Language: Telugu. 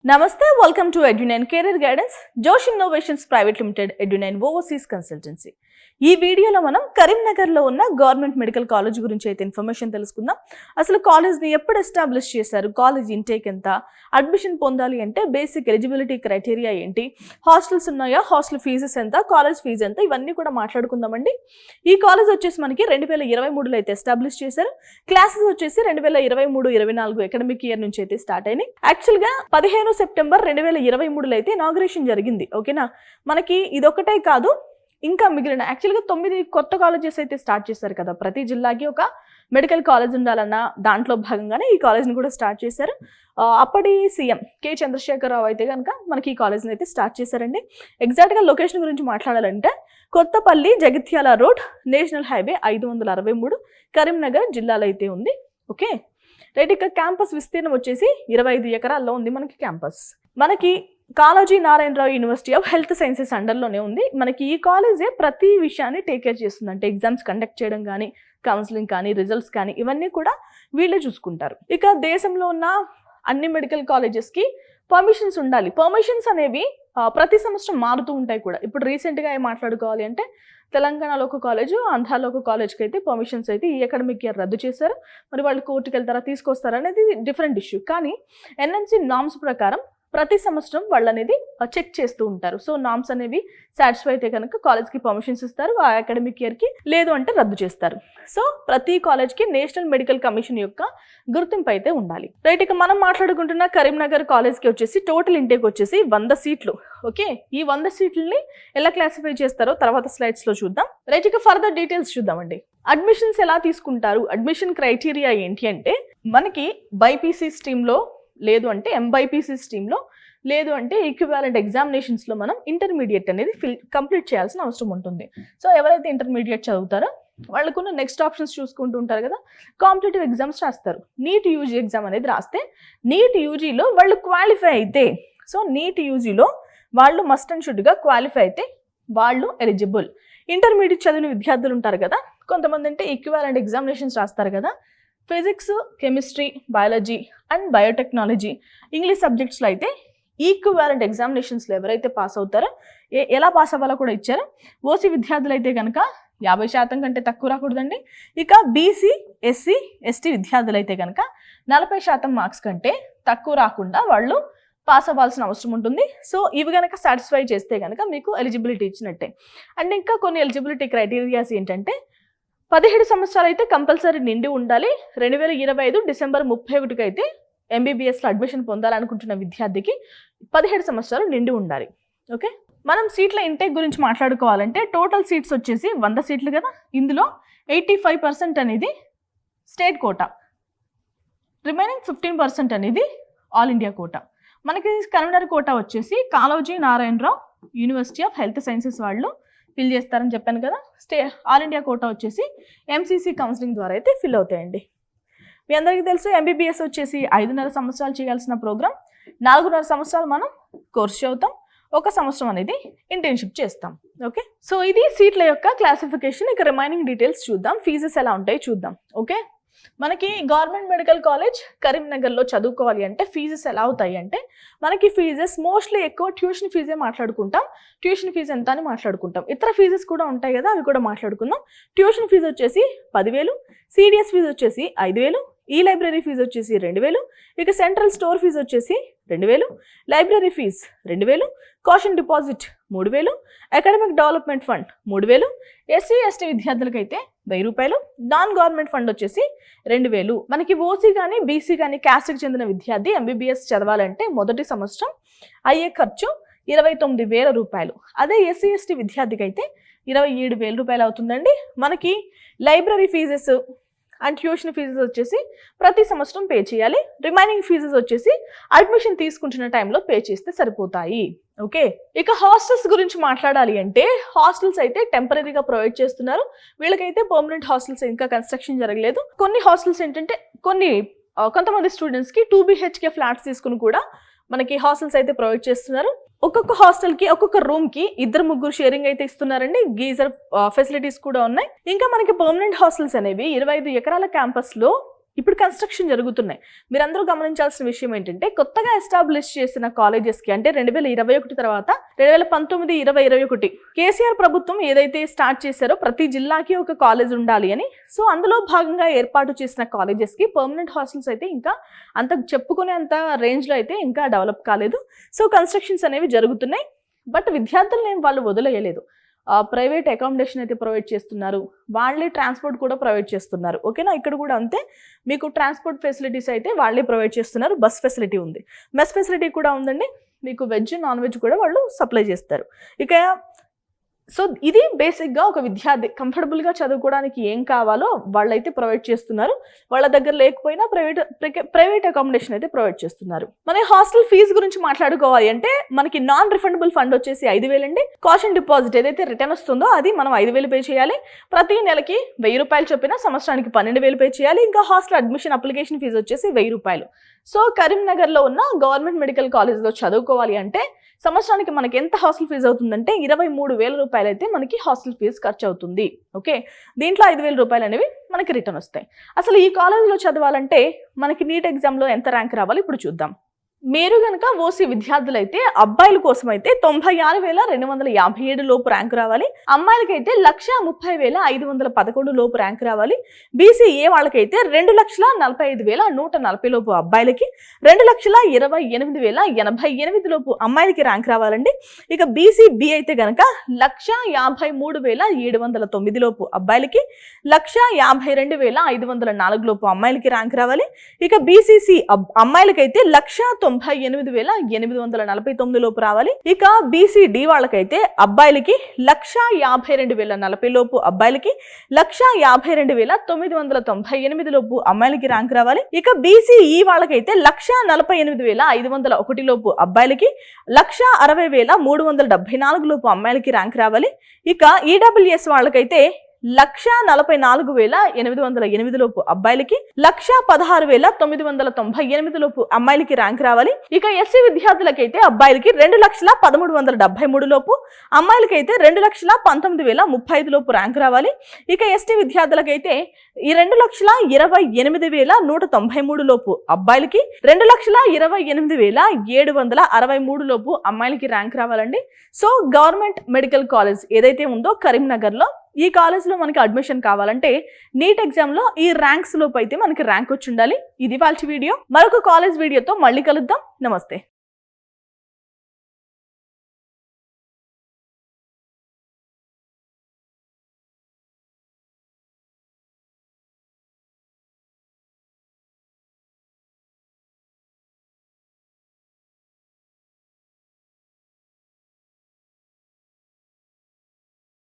Namaste, welcome to Edu9 Career Guidance, Josh Innovations Private Limited, Edu9 Overseas Consultancy. ఈ వీడియోలో మనం కరీంనగర్లో ఉన్న గవర్నమెంట్ మెడికల్ కాలేజ్ గురించి అయితే ఇన్ఫర్మేషన్ తెలుసుకుందాం. అసలు కాలేజ్ని ఎప్పుడు ఎస్టాబ్లిష్ చేశారు, కాలేజ్ ఇంటేక్ ఎంత, అడ్మిషన్ పొందాలి అంటే బేసిక్ ఎలిజిబిలిటీ క్రైటీరియా ఏంటి, హాస్టల్స్ ఉన్నాయా, హాస్టల్ ఫీజెస్ ఎంత, కాలేజ్ ఫీజు ఎంత, ఇవన్నీ కూడా మాట్లాడుకుందామండి. ఈ కాలేజ్ వచ్చేసి మనకి 2023లో అయితే ఎస్టాబ్లిష్ చేశారు. క్లాసెస్ వచ్చేసి 2023-24 అకాడమిక్ ఇయర్ నుంచి అయితే స్టార్ట్ అయినాయి. యాక్చువల్గా 15 సెప్టెంబర్ 2023లో అయితే ఇనాగ్రేషన్ జరిగింది. ఓకేనా, మనకి ఇదొకటే కాదు, ఇంకా మిగిలిన యాక్చువల్గా 9 కొత్త కాలేజెస్ అయితే స్టార్ట్ చేశారు కదా. ప్రతి జిల్లాకి ఒక మెడికల్ కాలేజ్ ఉండాలన్న దాంట్లో భాగంగానే ఈ కాలేజ్ని కూడా స్టార్ట్ చేశారు. అప్పటి సీఎం కె చంద్రశేఖరరావు అయితే కనుక మనకి ఈ కాలేజ్ని అయితే స్టార్ట్ చేశారండి. ఎగ్జాక్ట్గా లొకేషన్ గురించి మాట్లాడాలంటే Kothapalli Jagtial road, national highway 563, Karimnagar జిల్లాలో అయితే ఉంది. Okay right. ఇక క్యాంపస్ విస్తీర్ణం వచ్చేసి 25 ఎకరాల్లో ఉంది మనకి క్యాంపస్. మనకి Kaloji Narayana Rao university of health sciences అండర్లోనే ఉంది. మనకి ఈ కాలేజే ప్రతి విషయాన్ని టేక్ కేర్ చేస్తుంది. అంటే ఎగ్జామ్స్ కండక్ట్ చేయడం కానీ, కౌన్సిలింగ్ కానీ, రిజల్ట్స్ కానీ ఇవన్నీ కూడా వీళ్ళే చూసుకుంటారు. ఇక దేశంలో ఉన్న అన్ని మెడికల్ కాలేజెస్కి పర్మిషన్స్ ఉండాలి. పర్మిషన్స్ అనేవి ప్రతి సంవత్సరం మారుతూ ఉంటాయి కూడా. ఇప్పుడు రీసెంట్గా ఏం మాట్లాడుకోవాలి అంటే తెలంగాణలో ఒక కాలేజు, ఆంధ్రాలో ఒక కాలేజ్కి అయితే పర్మిషన్స్ అయితే ఈ అకాడమిక్ ఇయర్ రద్దు చేశారు. మరి వాళ్ళు కోర్టుకు వెళ్తారా, తీసుకొస్తారా అనేది డిఫరెంట్ ఇష్యూ. కానీ ఎన్ఎంసీ నామ్స్ ప్రకారం ప్రతి సంవత్సరం వాళ్ళు అనేది చెక్ చేస్తూ ఉంటారు. సో నామ్స్ అనేవి సాటిస్ఫై అయితే కనుక కాలేజ్కి పర్మిషన్స్ ఇస్తారు ఆ అకాడమిక్ ఇయర్కి, లేదు అంటే రద్దు చేస్తారు. సో ప్రతి కాలేజ్కి నేషనల్ మెడికల్ కమిషన్ యొక్క గుర్తింపు అయితే ఉండాలి. రైట్. ఇక మనం మాట్లాడుకుంటున్న కరీంనగర్ కాలేజ్కి వచ్చేసి టోటల్ ఇంటేక్ వచ్చేసి 100 సీట్లు. ఓకే, ఈ 100 సీట్లని ఎలా క్లాసిఫై చేస్తారో తర్వాత స్లైడ్స్లో చూద్దాం. రైట్. ఇక ఫర్దర్ డీటెయిల్స్ చూద్దామండి. అడ్మిషన్స్ ఎలా తీసుకుంటారు, అడ్మిషన్ క్రైటీరియా ఏంటి అంటే మనకి బైపీసీ స్ట్రీమ్లో, లేదు అంటే ఎంబైపీసీ స్ట్రీమ్లో, లేదు అంటే ఈక్వివాలెంట్ ఎగ్జామినేషన్స్లో మనం ఇంటర్మీడియట్ అనేది కంప్లీట్ చేయాల్సిన అవసరం ఉంటుంది. సో ఎవరైతే ఇంటర్మీడియట్ చదువుతారో వాళ్ళకున్న నెక్స్ట్ ఆప్షన్స్ చూసుకుంటూ ఉంటారు కదా. కాంపిటేటివ్ ఎగ్జామ్స్ రాస్తారు. నీట్ యూజీ ఎగ్జామ్ అనేది రాస్తే నీట్ యూజీలో వాళ్ళు క్వాలిఫై అయితే, సో నీట్ యూజీలో వాళ్ళు మస్ట్ అండ్ షుడ్గా క్వాలిఫై అయితే వాళ్ళు ఎలిజిబుల్. ఇంటర్మీడియట్ చదివిన విద్యార్థులు ఉంటారు కదా, కొంతమంది అంటే ఈక్వివాలెంట్ ఎగ్జామినేషన్స్ రాస్తారు కదా. Physics, chemistry, biology and biotechnology, English సబ్జెక్ట్స్లో అయితే ఈక్వివాలెంట్ ఎగ్జామినేషన్స్లో ఎవరైతే పాస్ అవుతారో, ఎలా పాస్ అవ్వాలో కూడా ఇచ్చారు. ఓసీ విద్యార్థులు అయితే కనుక 50% కంటే తక్కువ రాకూడదండి. ఇక బీసీ, ఎస్సీ, ఎస్టీ విద్యార్థులు అయితే కనుక 40% మార్క్స్ కంటే తక్కువ రాకుండా వాళ్ళు పాస్ అవ్వాల్సిన అవసరం ఉంటుంది. సో ఇవి కనుక సాటిస్ఫై చేస్తే కనుక మీకు ఎలిజిబిలిటీ ఇచ్చినట్టే. అండ్ ఇంకా కొన్ని ఎలిజిబిలిటీ క్రైటీరియాస్ ఏంటంటే 17 సంవత్సరాలు అయితే కంపల్సరీ నిండి ఉండాలి. 2025 డిసెంబర్ 31కి అయితే ఎంబీబీఎస్లో అడ్మిషన్ పొందాలనుకుంటున్న విద్యార్థికి 17 సంవత్సరాలు నిండి ఉండాలి. ఓకే, మనం సీట్ల ఇంటేక్ గురించి మాట్లాడుకోవాలంటే టోటల్ సీట్స్ వచ్చేసి 100 సీట్లు కదా. ఇందులో 85% అనేది స్టేట్ కోటా, రిమైనింగ్ 15% అనేది ఆల్ ఇండియా కోటా. మనకి కరీంనగర్ కోటా వచ్చేసి Kaloji Narayana Rao university of health sciences వాళ్ళు ఫిల్ చేస్తారని చెప్పాను కదా. ఆల్ ఇండియా కోటా వచ్చేసి ఎంసీసీ కౌన్సిలింగ్ ద్వారా అయితే ఫిల్ అవుతాయండి. మీ అందరికీ తెలుసు ఎంబీబీఎస్ వచ్చేసి 5.5 సంవత్సరాలు చేయాల్సిన ప్రోగ్రామ్. 4.5 సంవత్సరాలు మనం కోర్స్ చదువుతాం, 1 సంవత్సరం అనేది ఇంటర్న్షిప్ చేస్తాం. ఓకే, సో ఇది సీట్ల యొక్క క్లాసిఫికేషన్. ఇక రిమైనింగ్ డీటెయిల్స్ చూద్దాం, ఫీజెస్ ఎలా ఉంటాయి చూద్దాం. ఓకే, మనకి గవర్నమెంట్ మెడికల్ కాలేజ్ కరీంనగర్లో చదువుకోవాలి అంటే ఫీజెస్ ఎలా అవుతాయి అంటే మనకి ఫీజెస్ మోస్ట్లీ ఎక్కువ ట్యూషన్ ఫీజే మాట్లాడుకుంటాం. ట్యూషన్ ఫీజు ఎంత అని మాట్లాడుకుంటాం. ఇతర ఫీజెస్ కూడా ఉంటాయి కదా, అవి కూడా మాట్లాడుకుందాం. ట్యూషన్ ఫీజు వచ్చేసి 10,000, సిడిఎస్ ఫీజు వచ్చేసి 5,000, ఈ లైబ్రరీ ఫీజు వచ్చేసి 2,000, ఇక సెంట్రల్ స్టోర్ ఫీజు వచ్చేసి 2,000, library fee 2,000, caution deposit 3,000, academic development fund 3,000, SC ST విద్యార్థులకు అయితే 1,000 రూపాయలు, నాన్ గవర్నమెంట్ ఫండ్ వచ్చేసి 2,000. మనకి ఓసీ కానీ బీసీ కానీ క్యాస్ట్కి చెందిన విద్యార్థి ఎంబీబీఎస్ చదవాలంటే మొదటి సంవత్సరం అయ్యే ఖర్చు 29,000 రూపాయలు. అదే ఎస్సీ ఎస్టీ విద్యార్థికి అయితే 27,000 రూపాయలు అవుతుందండి. మనకి library fees and tuition fees వచ్చేసి ప్రతి సంవత్సరం పే చేయాలి. రిమైనింగ్ ఫీజెస్ వచ్చేసి అడ్మిషన్ తీసుకుంటున్న టైంలో పే చేస్తే సరిపోతాయి. ఓకే, ఇక హాస్టల్స్ గురించి మాట్లాడాలి అంటే హాస్టల్స్ అయితే టెంపరీగా ప్రొవైడ్ చేస్తున్నారు. వీళ్ళకైతే పర్మనెంట్ హాస్టల్స్ ఇంకా కన్స్ట్రక్షన్ జరగలేదు. కొన్ని హాస్టల్స్ ఏంటంటే కొంతమంది స్టూడెంట్స్కి 2 BHK ఫ్లాట్స్ తీసుకుని కూడా మనకి హాస్టల్స్ అయితే ప్రొవైడ్ చేస్తున్నారు. ఒక్కొక్క హాస్టల్కి ఒక్కొక్క రూమ్కి 2-3 షేరింగ్ అయితే ఇస్తున్నారండి. గీజర్ ఫెసిలిటీస్ కూడా ఉన్నాయి. ఇంకా మనకి పర్మనెంట్ హాస్టల్స్ అనేవి 25 ఎకరాల క్యాంపస్లో ఇప్పుడు కన్స్ట్రక్షన్ జరుగుతున్నాయి. మీరందరూ గమనించాల్సిన విషయం ఏంటంటే కొత్తగా ఎస్టాబ్లిష్ చేసిన కాలేజెస్కి అంటే 2021 తర్వాత 2019, 2021 కేసీఆర్ ప్రభుత్వం ఏదైతే స్టార్ట్ చేశారో ప్రతి జిల్లాకి ఒక కాలేజ్ ఉండాలి అని, సో అందులో భాగంగా ఏర్పాటు చేసిన కాలేజెస్కి పర్మనెంట్ హాస్టల్స్ అయితే ఇంకా అంత చెప్పుకునేంత రేంజ్లో అయితే ఇంకా డెవలప్ కాలేదు. సో కన్స్ట్రక్షన్స్ అనేవి జరుగుతున్నాయి. బట్ విద్యార్థులను ఏం వాళ్ళు వదిలేయలేదు. ప్రైవేట్ అకామిడేషన్ అయితే ప్రొవైడ్ చేస్తున్నారు, వాళ్ళే ట్రాన్స్పోర్ట్ కూడా ప్రొవైడ్ చేస్తున్నారు. ఓకేనా, ఇక్కడ కూడా అంతే, మీకు ట్రాన్స్పోర్ట్ ఫెసిలిటీస్ అయితే వాళ్ళే ప్రొవైడ్ చేస్తున్నారు. బస్ ఫెసిలిటీ ఉంది, మెస్ ఫెసిలిటీ కూడా ఉందండి. మీకు వెజ్ నాన్ వెజ్ కూడా వాళ్ళు సప్లై చేస్తారు. ఇక సో ఇది బేసిక్గా ఒక విద్యార్థి కంఫర్టబుల్గా చదువుకోవడానికి ఏం కావాలో వాళ్ళైతే ప్రొవైడ్ చేస్తున్నారు. వాళ్ళ దగ్గర లేకపోయినా ప్రైవేట్ అకామిడేషన్ అయితే ప్రొవైడ్ చేస్తున్నారు. మన హాస్టల్ ఫీజు గురించి మాట్లాడుకోవాలి అంటే మనకి నాన్ రిఫండబుల్ ఫండ్ వచ్చేసి 5,000 అండి. కాషన్ డిపాజిట్ ఏదైతే రిటర్న్ వస్తుందో అది మనం 5,000 పే చేయాలి. ప్రతి నెలకి 1,000 రూపాయలు చొప్పున సంవత్సరానికి 12,000 పే చేయాలి. ఇంకా హాస్టల్ అడ్మిషన్ అప్లికేషన్ ఫీజు వచ్చేసి 1,000 రూపాయలు. సో కరీంనగర్లో ఉన్న గవర్నమెంట్ మెడికల్ కాలేజ్లో చదువుకోవాలి అంటే సంవత్సరానికి మనకి ఎంత హాస్టల్ ఫీజు అవుతుందంటే 23,000 రూపాయలు అయితే మనకి హాస్టల్ ఫీజు ఖర్చు అవుతుంది. ఓకే, దీంట్లో 5,000 రూపాయలు అనేవి మనకి రిటర్న్ వస్తాయి. అసలు ఈ కాలేజ్లో చదవాలంటే మనకి నీట్ ఎగ్జామ్లో ఎంత ర్యాంక్ రావాలి ఇప్పుడు చూద్దాం. మీరు కనుక ఓసీ విద్యార్థులైతే అబ్బాయిల కోసం అయితే 96,257 లోపు ర్యాంక్ రావాలి. అమ్మాయిలకైతే 130,511 లోపు ర్యాంక్ రావాలి. బీసీఏ వాళ్ళకైతే 2,45,140 లోపు అబ్బాయిలకి, 2,28,088 లోపు అమ్మాయిలకి ర్యాంక్ రావాలండి. ఇక బీసీబీ అయితే గనక 1,53,709 లోపు అబ్బాయిలకి, 1,52,504 లోపు అమ్మాయిలకి ర్యాంక్ రావాలి. ఇక బీసీసీ అమ్మాయిలకైతే 1,98,849 లోపు రావాలి. ఇక బీసీడీ వాళ్ళకైతే అబ్బాయిలకి 1,52,040 లోపు అబ్బాయిలకి, 1,52,998 లోపు అమ్మాయిలకి ర్యాంక్ రావాలి. ఇక బీసీఈ వాళ్ళకైతే 1,48,501 లోపు అబ్బాయిలకి, 1,60,374 లోపు అమ్మాయిలకి ర్యాంక్ రావాలి. ఇక ఈడబ్ల్యూఎస్ వాళ్ళకైతే 1,44,808 లోపు అబ్బాయిలకి, 1,16,998 లోపు అమ్మాయిలకి ర్యాంక్ రావాలి. ఇక ఎస్సీ విద్యార్థులకైతే అబ్బాయిలకి 2,13,73 లోపు, అమ్మాయిలకైతే 2,19,035 లోపు ర్యాంక్ రావాలి. ఇక ఎస్టీ విద్యార్థులకైతే 2,28,193 లోపు అబ్బాయిలకి, 2,28,763 లోపు అమ్మాయిలకి ర్యాంక్ రావాలండి. సో గవర్నమెంట్ మెడికల్ కాలేజ్ ఏదైతే ఉందో కరీంనగర్లో, ఈ కాలేజ్లో మనకి అడ్మిషన్ కావాలంటే నీట్ ఎగ్జామ్లో ఈ ర్యాంక్స్ లోపు అయితే మనకి ర్యాంక్ వచ్చి ఉండాలి. ఇది వాళ్ళ వీడియో. మరొక కాలేజ్ వీడియోతో మళ్ళీ కలుద్దాం. నమస్తే.